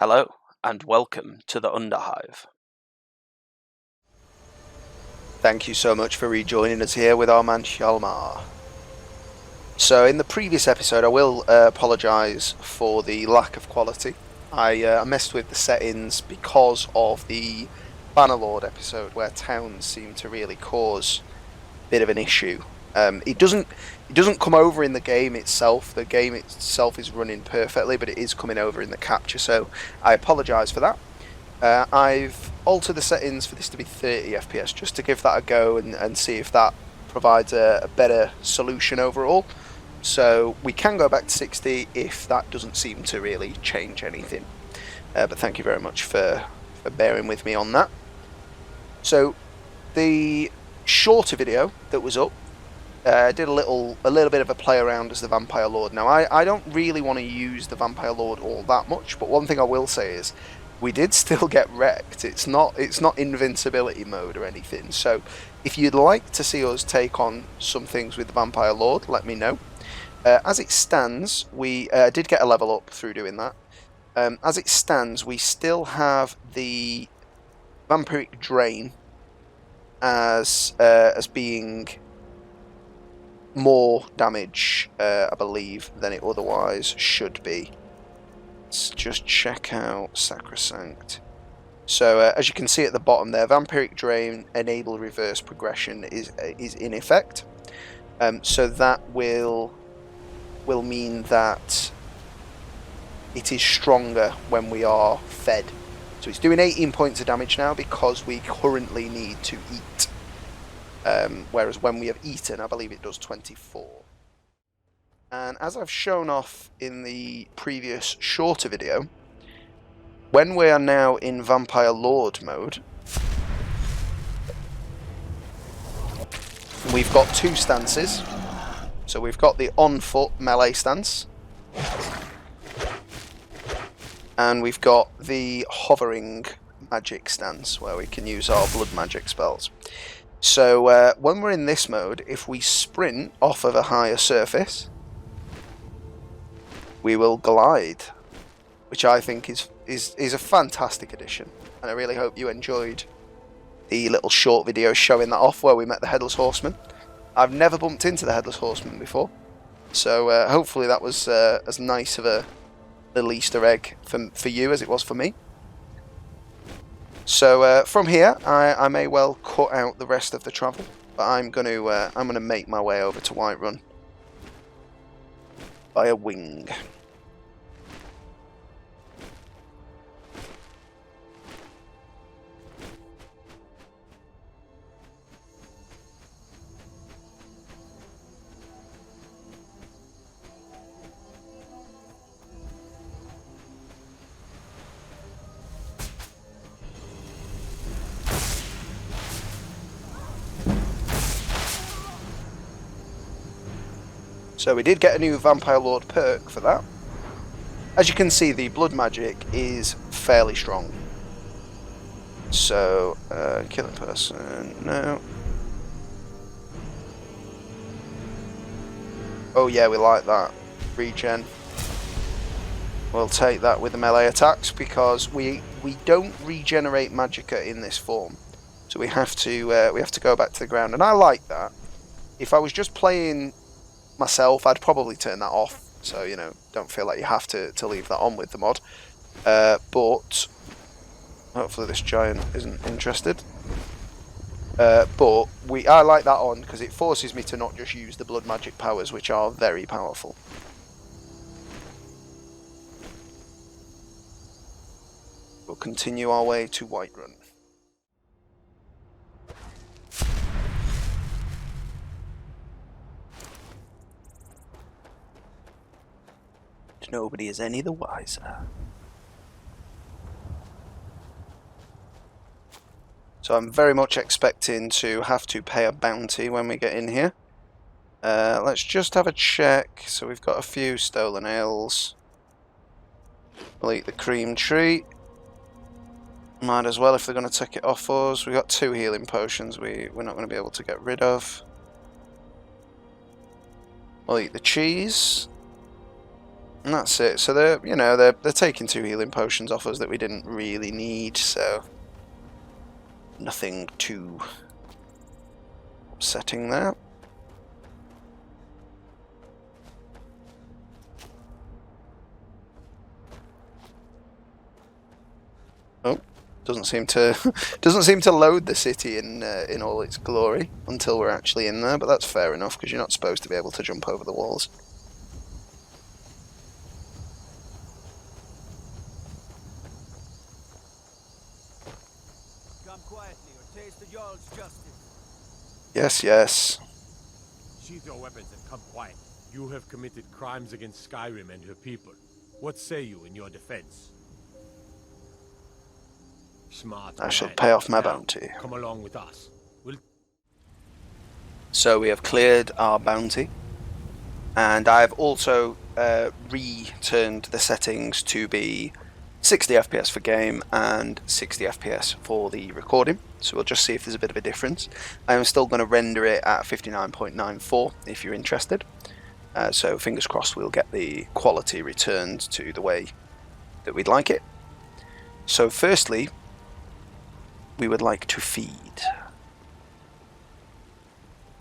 Hello, and welcome to the Underhive. Thank you so much for rejoining us here with our man Hjalmar. So in the previous episode, I will apologise for the lack of quality. I messed with the settings because of the Bannerlord episode, where towns seem to really cause a bit of an issue. It doesn't come over in the game itself. The game itself is running perfectly, but it is coming over in the capture, so I apologise for that. I've altered the settings for this to be 30 FPS just to give that a go and see if that provides a better solution overall. So we can go back to 60 if that doesn't seem to really change anything. But thank you very much for bearing with me on that. So the shorter video that was up did a little bit of a play around as the Vampire Lord. Now I don't really want to use the Vampire Lord all that much, but one thing I will say is we did still get wrecked. It's not invincibility mode or anything. So if you'd like to see us take on some things with the Vampire Lord, let me know. As it stands, we did get a level up through doing that. As it stands, we still have the Vampiric Drain as being more damage, I believe, than it otherwise should be. Let's just check out Sacrosanct. So as you can see at the bottom there, Vampiric Drain enable reverse progression is in effect. So that will mean that it is stronger when we are fed. So it's doing 18 points of damage now because we currently need to eat. Whereas when we have eaten, I believe it does 24. And as I've shown off in the previous shorter video, when we are now in Vampire Lord mode, we've got two stances. So we've got the on-foot melee stance, and we've got the hovering magic stance, where we can use our blood magic spells. So when we're in this mode, if we sprint off of a higher surface, we will glide, which I think is a fantastic addition, and I really hope you enjoyed the little short video showing that off where we met the Headless Horseman. I've never bumped into the Headless Horseman before, so hopefully that was as nice of a little Easter egg for you as it was for me. So from here, I may well cut out the rest of the travel, but I'm gonna make my way over to Whiterun by a wing. So we did get a new Vampire Lord perk for that. As you can see, the blood magic is fairly strong. So, kill a person, no. Oh yeah, we like that. Regen. We'll take that with the melee attacks because we don't regenerate magicka in this form. So we have to go back to the ground, and I like that. If I was just playing myself, I'd probably turn that off, so you know, don't feel like you have to leave that on with the mod. But hopefully this giant isn't interested. But I like that on because it forces me to not just use the blood magic powers, which are very powerful. We'll continue our way to Whiterun. Nobody is any the wiser. So I'm very much expecting to have to pay a bounty when we get in here. Let's just have a check. So we've got a few stolen ales. We'll eat the cream tree. Might as well if they're going to take it off us. We've got 2 healing potions we're not going to be able to get rid of. We'll eat the cheese. And that's it. So they're taking 2 healing potions off us that we didn't really need, so nothing too upsetting there. Oh, doesn't seem to load the city in all its glory until we're actually in there, but that's fair enough because you're not supposed to be able to jump over the walls. Come quietly or taste the Jarl's justice. Yes, yes. Sheath your weapons and come quiet. You have committed crimes against Skyrim and her people. What say you in your defense? Smart. I shall pay off my bounty. Come along with us. So we have cleared our bounty, and I've also returned the settings to be 60 FPS for game and 60 FPS for the recording. So we'll just see if there's a bit of a difference. I am still going to render it at 59.94 if you're interested. So fingers crossed we'll get the quality returned to the way that we'd like it. So firstly, we would like to feed.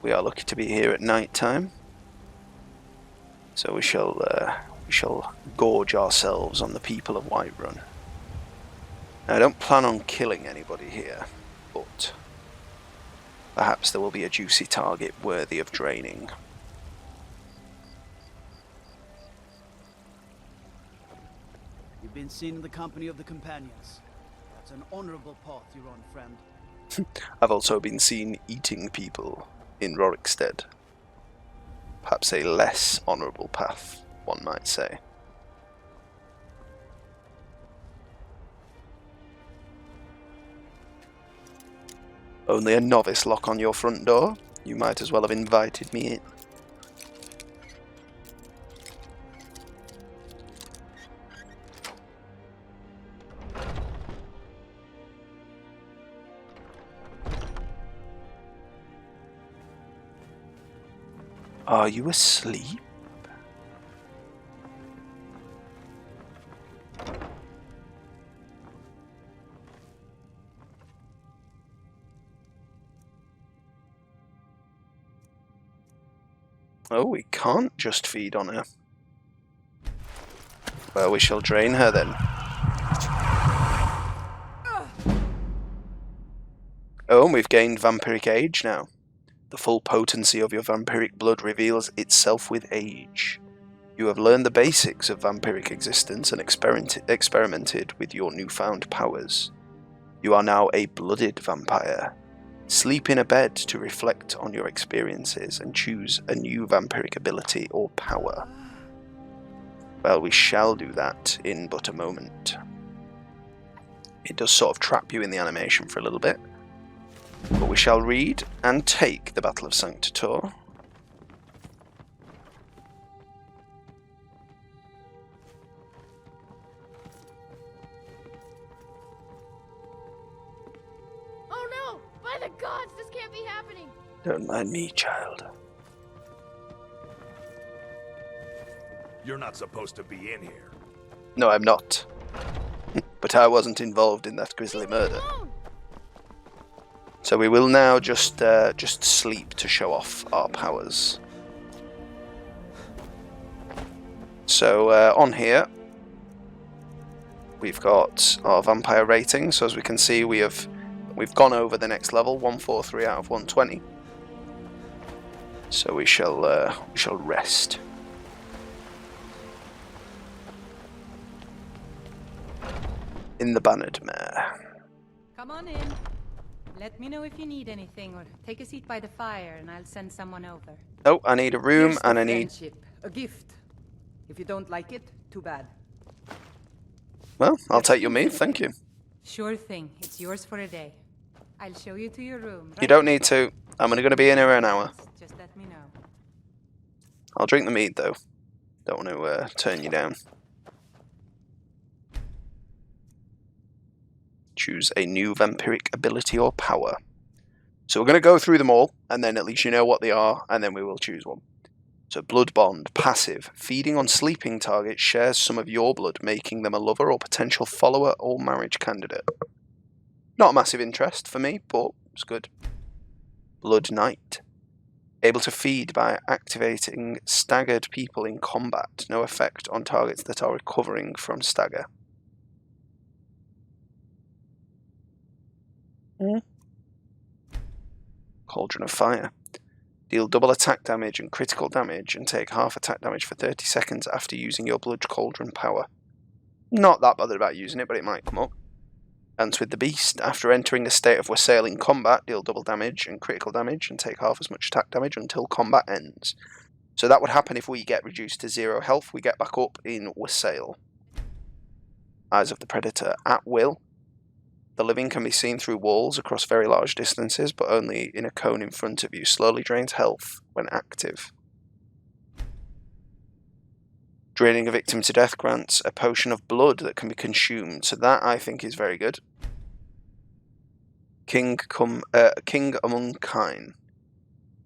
We are lucky to be here at night time, so we shall gorge ourselves on the people of Whiterun. Now, I don't plan on killing anybody here, but perhaps there will be a juicy target worthy of draining. You've been seen in the company of the companions. That's an honorable path you're on, friend. I've also been seen eating people in Rorikstead. Perhaps a less honourable path, one might say. Only a novice lock on your front door? You might as well have invited me in. Are you asleep? Oh, we can't just feed on her. Well, we shall drain her then. Oh, and we've gained vampiric age now. The full potency of your vampiric blood reveals itself with age. You have learned the basics of vampiric existence and experimented with your newfound powers. You are now a blooded vampire. Sleep in a bed to reflect on your experiences and choose a new vampiric ability or power. Well, we shall do that in but a moment. It does sort of trap you in the animation for a little bit. But we shall read and take the Battle of Sanctator. Oh no! By the gods, this can't be happening! Don't mind me, child. You're not supposed to be in here. No, I'm not. But I wasn't involved in that grisly murder. So we will now just sleep to show off our powers. So on here, we've got our vampire rating. So as we can see, we've gone over the next level, 143 out of 120. So we shall rest. In the Bannered Mare. Come on in. Let me know if you need anything, or take a seat by the fire, and I'll send someone over. Oh, I need a room, Here's and the I need... friendship, a gift. If you don't like it, too bad. Well, I'll take your meat, thank you. Sure thing. It's yours for a day. I'll show you to your room. You don't need to. I'm only going to be in here an hour. Just let me know. I'll drink the mead, though. Don't want to turn you down. Choose a new vampiric ability or power. So we're going to go through them all, and then at least you know what they are, and then we will choose one. So blood bond, passive. Feeding on sleeping targets shares some of your blood, making them a lover or potential follower or marriage candidate. Not a massive interest for me, but it's good. Blood Knight. Able to feed by activating staggered people in combat. No effect on targets that are recovering from stagger. Cauldron of Fire. Deal double attack damage and critical damage and take half attack damage for 30 seconds after using your blood cauldron power. Not that bothered about using it, but it might come up. Dance with the Beast. After entering a state of wassail in combat, deal double damage and critical damage and take half as much attack damage until combat ends. So that would happen if we get reduced to 0 health, we get back up in wassail. Eyes of the Predator. At will. The living can be seen through walls across very large distances, but only in a cone in front of you. Slowly drains health when active. Draining a victim to death grants a potion of blood that can be consumed, so that I think is very good. King Among Kine.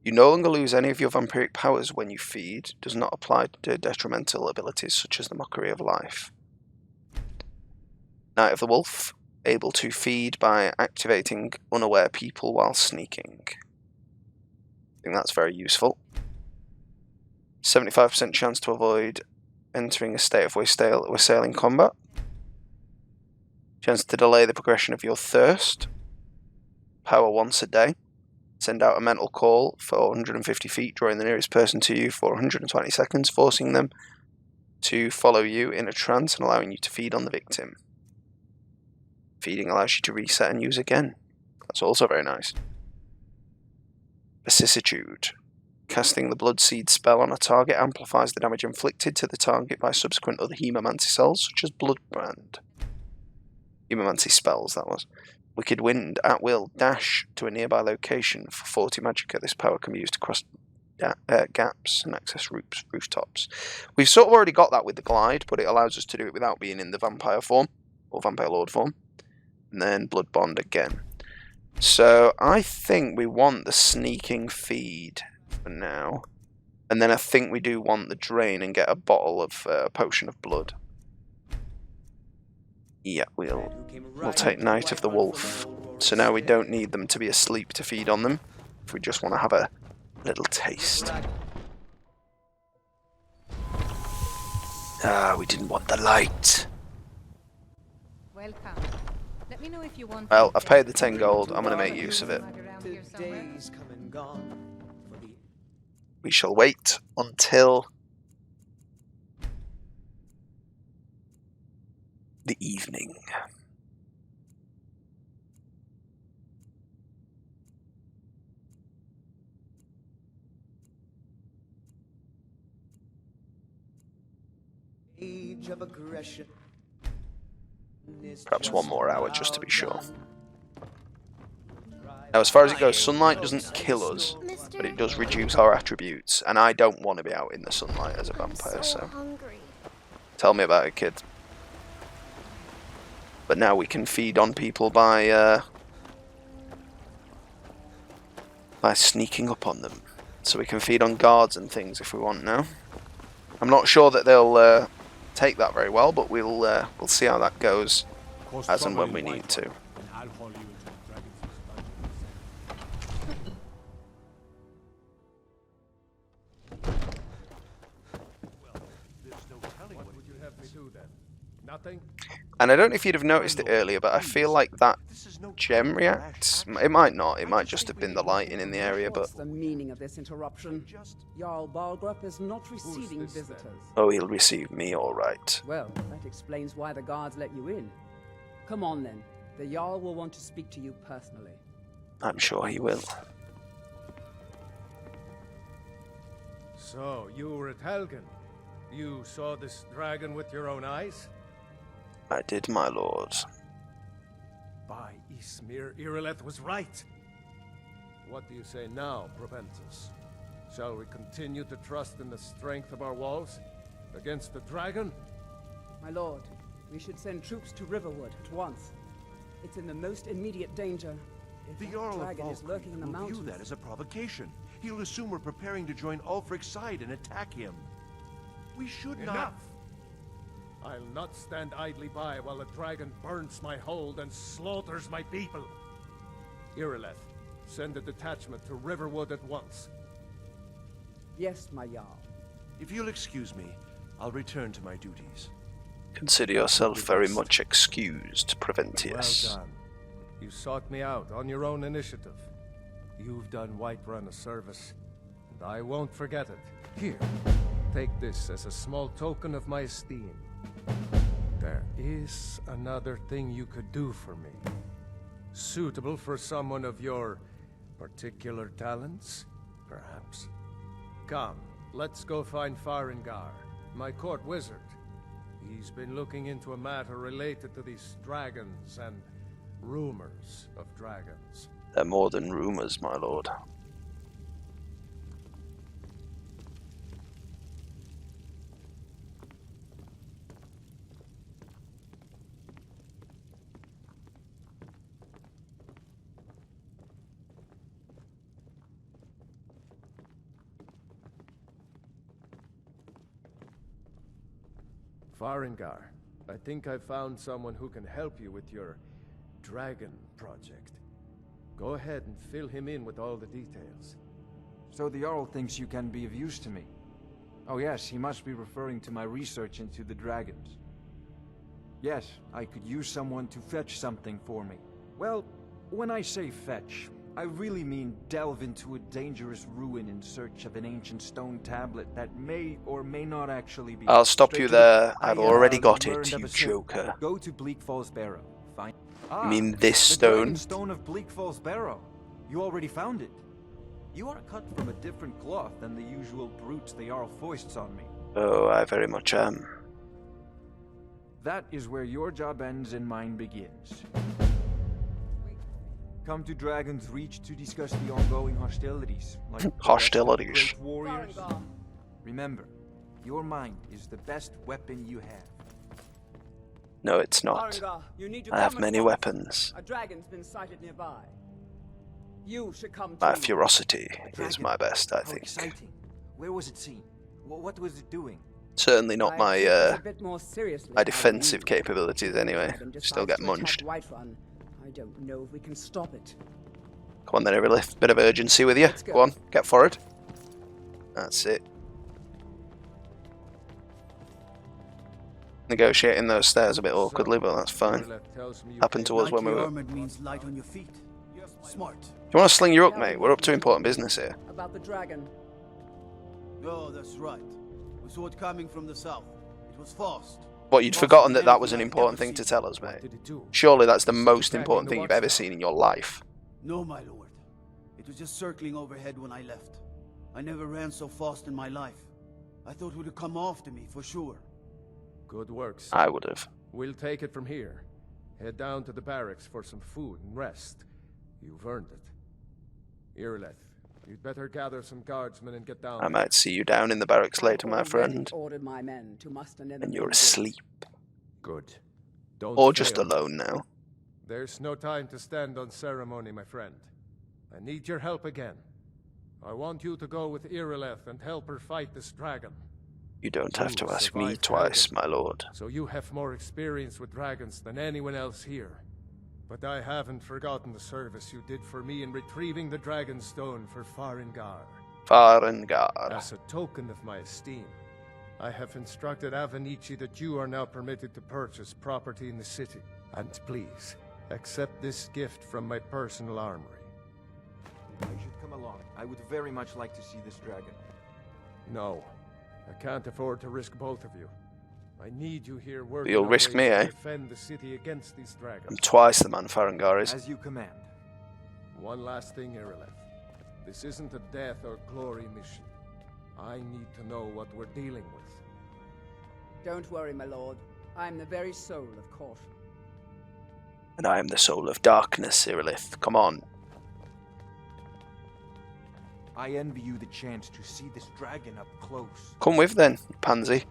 You no longer lose any of your vampiric powers when you feed. Does not apply to detrimental abilities such as the Mockery of Life. Night of the Wolf. Able to feed by activating unaware people while sneaking. I think that's very useful. 75% chance to avoid entering a state of wassail in combat. Chance to delay the progression of your thirst. Power once a day. Send out a mental call for 150 feet, drawing the nearest person to you for 120 seconds, forcing them to follow you in a trance and allowing you to feed on the victim. Feeding allows you to reset and use again. That's also very nice. Vicissitude. Casting the Blood Seed spell on a target amplifies the damage inflicted to the target by subsequent other hemomancy cells, such as Bloodbrand. Hemomancy spells, that was. Wicked Wind. At will. Dash to a nearby location for 40 magicka. This power can be used to cross gaps and access rooftops. We've sort of already got that with the Glide, but it allows us to do it without being in the Vampire form, or Vampire Lord form. And then Blood Bond again. So I think we want the sneaking feed for now. And then I think we do want the drain and get a bottle of potion of blood. Yeah, we'll take Night of the Wolf. So now we don't need them to be asleep to feed on them. If we just want to have a little taste. Ah, we didn't want the light. Welcome. Let me know if you want. Well, I've paid the 10 gold. I'm going to make use of it. We shall wait until the evening. Age of aggression. Perhaps 1 more hour just to be sure. Now, as far as it goes, sunlight doesn't kill us, but it does reduce our attributes, and I don't want to be out in the sunlight as a vampire, so tell me about it, kid. But now we can feed on people by sneaking up on them. So we can feed on guards and things if we want now. I'm not sure that they'll take that very well, but we'll see how that goes as and when we need to. And I don't know if you'd have noticed it earlier, but I feel like that gem reacts. It might not. It might just have been the lighting in the area, but... What's the meaning of this interruption? Jarl Balgrup is not receiving visitors. Oh, he'll receive me, all right. Well, that explains why the guards let you in. Come on, then. The Jarl will want to speak to you personally. I'm sure he will. So, you were at Helgen. You saw this dragon with your own eyes? I did, my lord. By Ysmir, Irileth was right. What do you say now, Proventus? Shall we continue to trust in the strength of our walls against the dragon? My lord, we should send troops to Riverwood at once. It's in the most immediate danger. If The that Jarl of dragon is Valkyrie lurking in the will mountains. view that as a provocation. He'll assume we're preparing to join Ulfric's side and attack him. We should not... Enough! I'll not stand idly by while the dragon burns my hold and slaughters my people. Irileth, send a detachment to Riverwood at once. Yes, my Jarl. If you'll excuse me, I'll return to my duties. Consider yourself very much excused, Preventius. Well done. You sought me out on your own initiative. You've done Whiterun a service, and I won't forget it. Here, take this as a small token of my esteem. There is another thing you could do for me. Suitable for someone of your particular talents, perhaps. Come, let's go find Farengar, my court wizard. He's been looking into a matter related to these dragons and rumors of dragons. They're more than rumors, my lord. Farengar, I think I found someone who can help you with your dragon project. Go ahead and fill him in with all the details. So the Jarl thinks you can be of use to me. Oh yes, he must be referring to my research into the dragons. Yes, I could use someone to fetch something for me. Well, when I say fetch, I really mean delve into a dangerous ruin in search of an ancient stone tablet that may or may not actually be... I'll stop you there. I I've already got learned it, of you a simple- joker. Go to Bleak Falls Barrow. Find... You mean this the stone? dragon stone of Bleak Falls Barrow. You already found it. You are cut from a different cloth than the usual brutes the Jarl foists on me. Oh, I very much am. That is where your job ends and mine begins. Come to Dragon's Reach to discuss the ongoing hostilities. Like the Hostilities. rest of the great warriors. Remember, your mind is the best weapon you have. No, it's not. Barenziah, you need to I have come many at once. weapons. A dragon's been sighted nearby. You should come My too. ferocity is Dragon. my best, I How think. exciting. Where was it seen? What was it doing? Certainly not I my take this a bit more seriously my than defensive you. capabilities anyway. Dragon Still decides get to munched. attack Whiterun. I don't know if we can stop it. Come on then, Irileth. Bit of urgency with you. Let's go. Go on, get forward. That's it. Negotiating those stairs a bit awkwardly, but that's fine. Irileth tells me you Happened to came us when we were... armored means light on your feet. Smart. You want to sling your hook, mate? We're up to important business here. About the dragon. Oh, that's right. We saw it coming from the south. It was fast. What, you'd forgotten that that was an important thing to tell us, mate? Did it do? Surely that's the most important thing you've ever seen in your life. No, my lord. It was just circling overhead when I left. I never ran so fast in my life. I thought it would have come after me, for sure. Good work, son. I would have. We'll take it from here. Head down to the barracks for some food and rest. You've earned it. Irileth, you'd better gather some guardsmen and get down. I might see you down in the barracks later, my I've friend. ordered my men to muster near the And you're main asleep. Good. Don't Or just fail. alone now. There's no time to stand on ceremony, my friend. I need your help again. I want you to go with Irileth and help her fight this dragon. You don't have to You ask me survived twice, Helgen, my lord. So you have more experience with dragons than anyone else here. But I haven't forgotten the service you did for me in retrieving the dragon stone for Farengar. Farengar. As a token of my esteem, I have instructed Avenici that you are now permitted to purchase property in the city. And please, accept this gift from my personal armory. I should come along. I would very much like to see this dragon. No, I can't afford to risk both of you. I need you here working You'll on risk ways me, to eh? defend the city against these dragons. I'm twice the man Farengar is. As you command. One last thing, Irileth. This isn't a death or glory mission. I need to know what we're dealing with. Don't worry, my lord. I'm the very soul of caution. And I am the soul of darkness, Irileth. Come on. I envy you the chance to see this dragon up close. Come with then, pansy.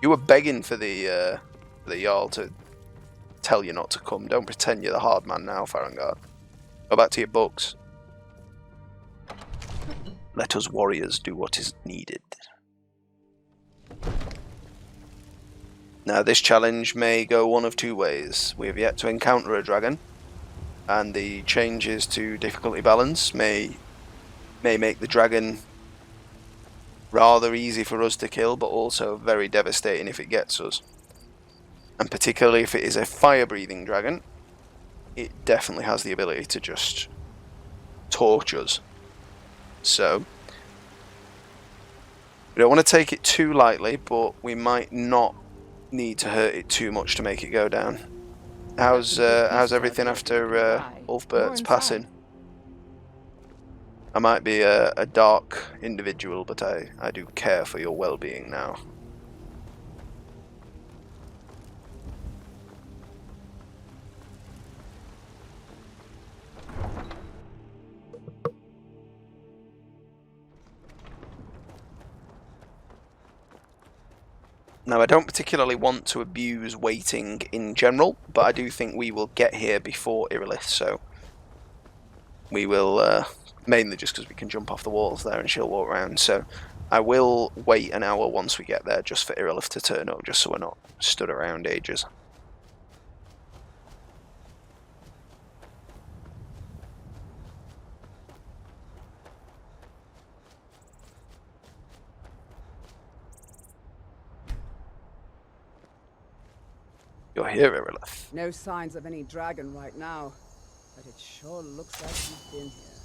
You were begging for the Jarl to tell you not to come. Don't pretend you're the hard man now, Farengar. Go back to your books. Let us warriors do what is needed. Now this challenge may go one of two ways. We have yet to encounter a dragon, and the changes to difficulty balance may make the dragon rather easy for us to kill, but also very devastating if it gets us. And particularly if it is a fire-breathing dragon, it definitely has the ability to just torch us. So we don't want to take it too lightly, but we might not need to hurt it too much to make it go down. How's everything after Ulfbert's passing? I might be a dark individual, but I do care for your well-being now. Now, I don't particularly want to abuse waiting in general, but I do think we will get here before Irilith, so we will, mainly just because we can jump off the walls there and she'll walk around, so I will wait an hour once we get there just for Irilith to turn up, just so we're not stood around ages. You're here, Irilith. No signs of any dragon right now, but it sure looks like you've been here.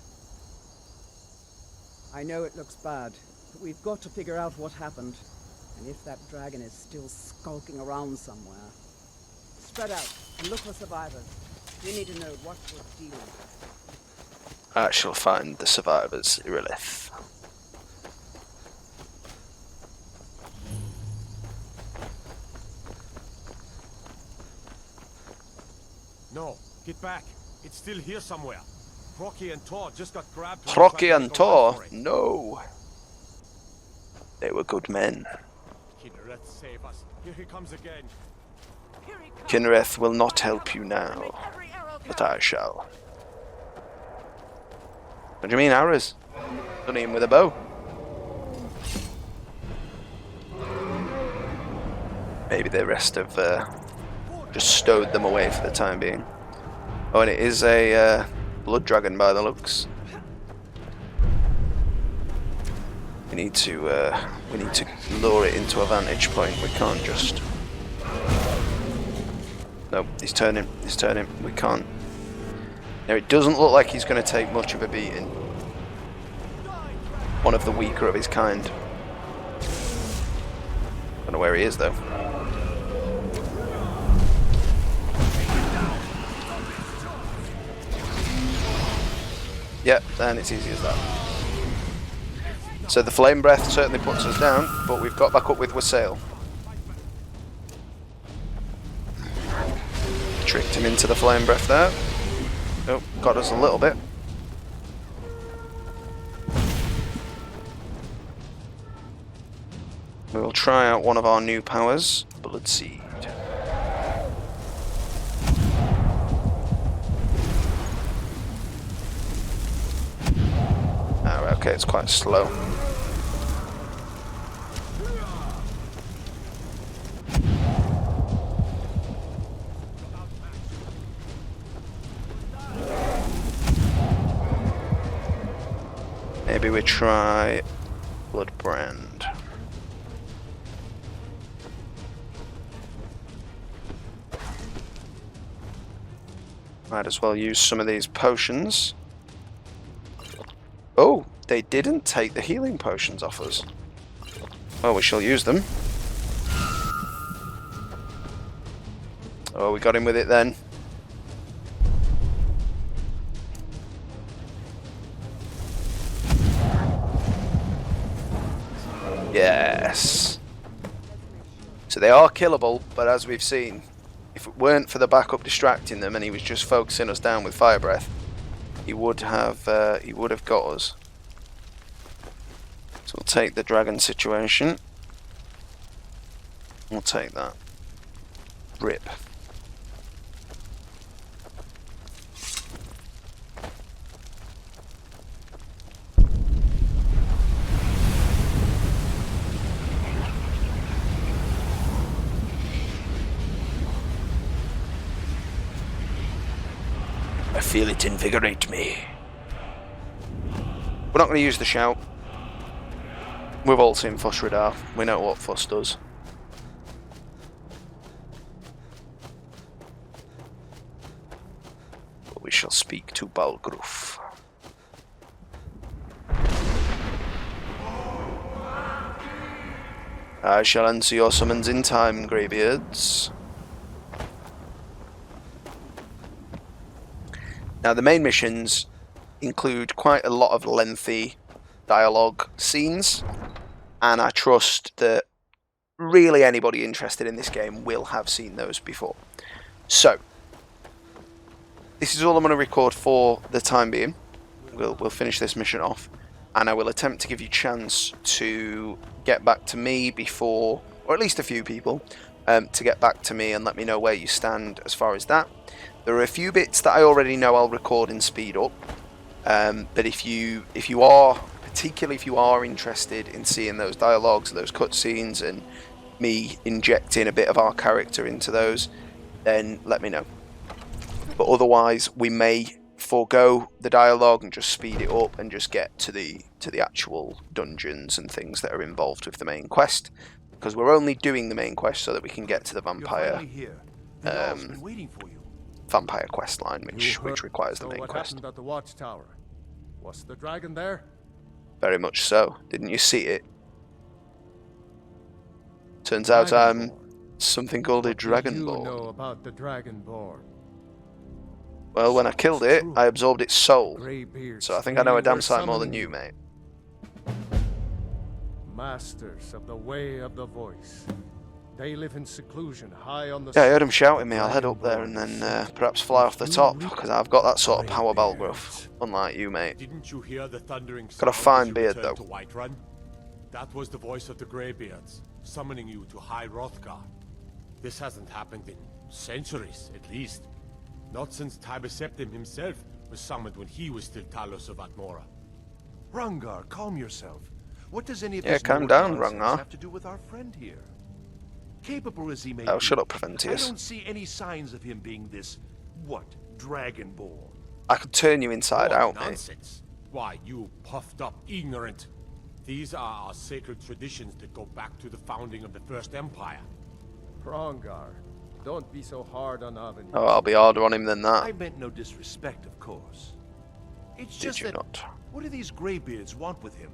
I know it looks bad, but we've got to figure out what happened, and if that dragon is still skulking around somewhere. Spread out and look for survivors. We need to know what we're dealing with. I shall find the survivors, Irilith. No, get back. It's still here somewhere. Procky and Tor just got grabbed. Procky and Tor? No. They were good men. Kinnereth, save us. Here he comes again. Kinnereth will not help you now, but I shall. What do you mean, arrows? Done him with a bow. Maybe the rest have just stowed them away for the time being. Oh, and it is a blood dragon by the looks. We need to lure it into a vantage point. We can't just. Nope, he's turning. He's turning. We can't. Now it doesn't look like he's going to take much of a beating. One of the weaker of his kind. Don't know where he is though. Yep, and it's easy as that. So the flame breath certainly puts us down, but we've got back up with Soule. Tricked him into the flame breath there. Oh, got us a little bit. We will try out one of our new powers, Blood Seed. Okay, it's quite slow. Maybe we try Blood Brand. Might as well use some of these potions. Oh! They didn't take the healing potions off us. Well, we shall use them. Oh, we got him with it then. Yes. So they are killable, but as we've seen, if it weren't for the backup distracting them and he was just focusing us down with fire breath, he would have got us. So we'll take the dragon situation. We'll take that. Rip. I feel it invigorate me. We're not going to use the shout. We've all seen Fuss Radar. We know what Fuss does. But we shall speak to Balgruf. I shall answer your summons in time, Greybeards. Now, the main missions include quite a lot of lengthy dialogue scenes, and I trust that really anybody interested in this game will have seen those before. So, this is all I'm going to record for the time being. We'll finish this mission off, and I will attempt to give you a chance to get back to me before, or at least a few people, to get back to me and let me know where you stand as far as that. There are a few bits that I already know I'll record in speed up, but if you are, particularly if you are interested in seeing those dialogues, those cutscenes, and me injecting a bit of our character into those, then let me know. But otherwise, we may forego the dialogue and just speed it up and just get to the actual dungeons and things that are involved with the main quest, because we're only doing the main quest so that we can get to the vampire vampire quest line, which requires the main what quest. Happened at the watchtower? Was the dragon there? Very much so. Didn't you see it? Turns out I'm something called a What do you Dragonborn. know about the Dragonborn? Well, when I killed it, I absorbed its soul. Greybeards So I think I know a damn were sight more than summoning you, mate. Masters of the way of the voice. They live in seclusion, high on the. Yeah, I heard him shouting me. I'll head up there and then perhaps fly off the top, because I've got that sort of power, Balgruf. Unlike you, mate. Didn't you hear the thundering Got a sound fine as you beard, returned though. to Whiterun? That was the voice of the Greybeards, summoning you to High Hrothgar. This hasn't happened in centuries, at least. Not since Tiber Septim himself was summoned when he was still Talos of Atmora. Rungar, calm yourself. What does any of Yeah, this calm Nord down, nonsense Rungar. have to do with our friend here? Capable as he may Oh, be, shut up, I Preventius. don't see any signs of him being this, what, Dragonborn. I could turn you inside What out, mate. nonsense. Why, you puffed up ignorant. These are our sacred traditions that go back to the founding of the First Empire. Hrongar, don't be so hard on Avin. Oh, I'll be harder on him than I that. meant no disrespect, of course. It's Did just you that, not? what do these Greybeards want with him?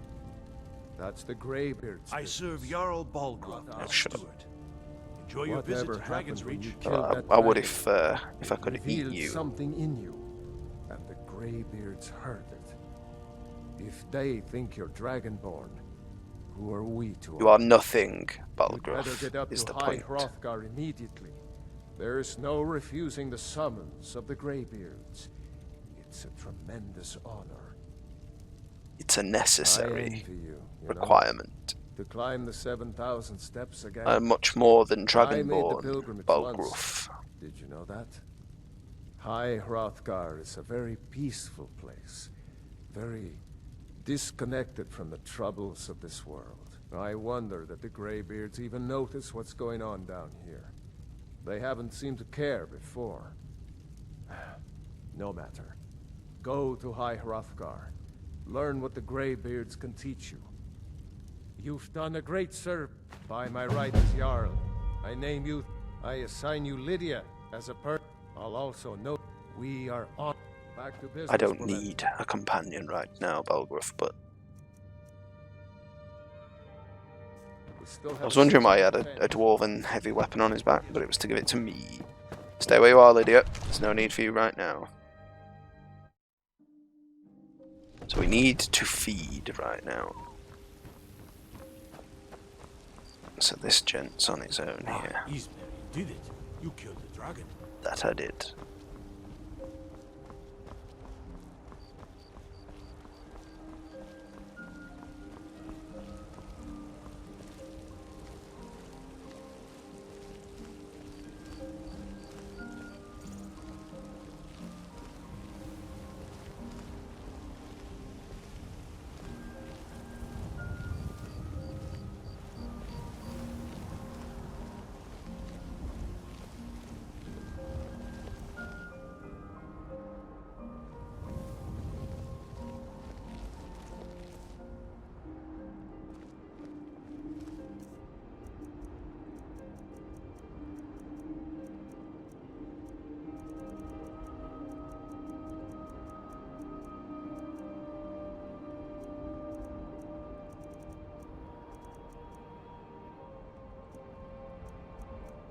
That's the Greybeards. I serve Jarl Balgruf as shut up. steward. Enjoy your visit Whatever to Dragon's happened when Reach. you killed that I would dragon? if I could eat Revealed you. something in you, and the Greybeards heard it. If they think you're Dragonborn, who are we to? You are nothing, You'd better Balgruf, get up is to the High point. Hrothgar immediately. There's no refusing the summons of the Greybeards. It's a tremendous honor. It's a I necessary envy you, you know, requirement. to climb the 7,000 steps again. I'm much more than I made the Dragonborn, pilgrimage Balgruf. once. Did you know that? High Hrothgar is a very peaceful place. Very disconnected from the troubles of this world. I wonder that the Greybeards even notice what's going on down here. They haven't seemed to care before. No matter. Go to High Hrothgar. Learn what the Greybeards can teach you. You've done a great service by my right as Jarl. I name you, I assign you Lydia as a I'll also note we are on. Back to business. I don't woman. need a companion right now, Balgruf, but We still have I was wondering why he had a dwarven heavy weapon on his back, but it was to give it to me. Stay where you are, Lydia. There's no need for you right now. So we need to feed right now. So this gent's on his own here. Ismail, you did it. You killed the dragon. That I did.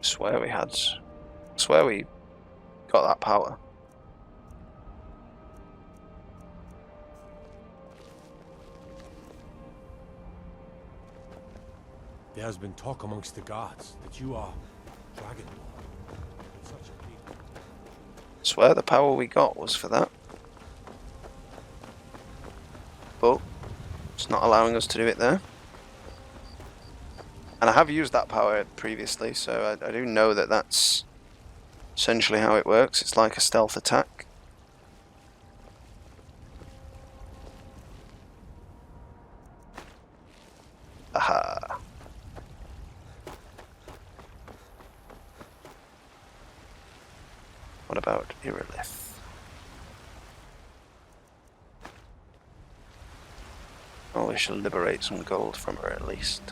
Swear we had. Swear we got that power. There has been talk amongst the guards that you are Dragonborn. Such a people. Swear the power we got was for that. But it's not allowing us to do it there. And I have used that power previously, so I do know that that's essentially how it works. It's like a stealth attack. Aha. What about Irilith? Oh, we shall liberate some gold from her at least.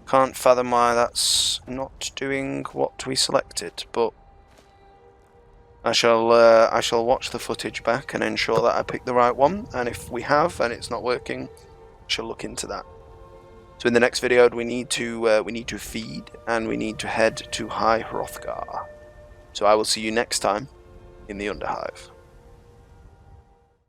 Can't fathom why that's not doing what we selected, but I shall watch the footage back and ensure that I pick the right one, and if we have and it's not working, I shall look into that. So in the next video we need to feed and we need to head to High Hrothgar. So I will see you next time in the Underhive.